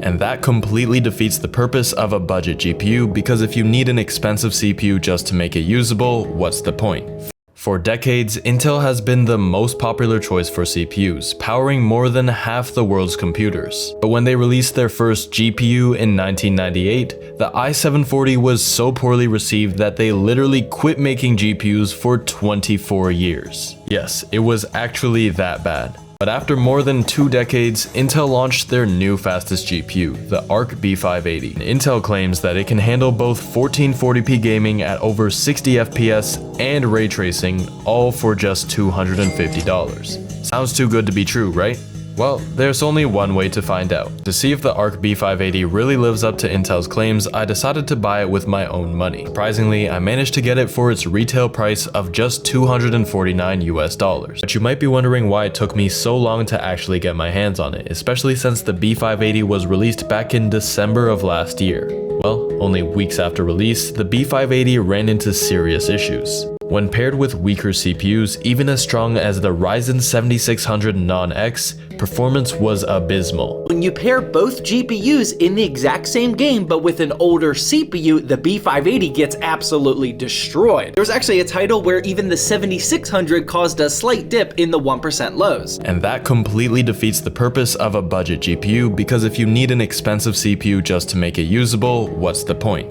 And that completely defeats the purpose of a budget GPU, because if you need an expensive CPU just to make it usable, what's the point? For decades, Intel has been the most popular choice for CPUs, powering more than half the world's computers. But when they released their first GPU in 1998, the i740 was so poorly received that they literally quit making GPUs for 24 years. Yes, it was actually that bad. But after more than 2 decades, Intel launched their new fastest GPU, the Arc B580. Intel claims that it can handle both 1440p gaming at over 60 FPS and ray tracing, all for just $250. Sounds too good to be true, right? Well, there's only one way to find out. To see if the Arc B580 really lives up to Intel's claims, I decided to buy it with my own money. Surprisingly, I managed to get it for its retail price of just $249 US. But you might be wondering why it took me so long to actually get my hands on it, especially since the B580 was released back in December of last year. Well, only weeks after release, the B580 ran into serious issues. When paired with weaker CPUs, even as strong as the Ryzen 7600 Non-X, performance was abysmal. When you pair both GPUs in the exact same game but with an older CPU, the B580 gets absolutely destroyed. There was actually a title where even the 7600 caused a slight dip in the 1% lows. And that completely defeats the purpose of a budget GPU, because if you need an expensive CPU just to make it usable, what's the point?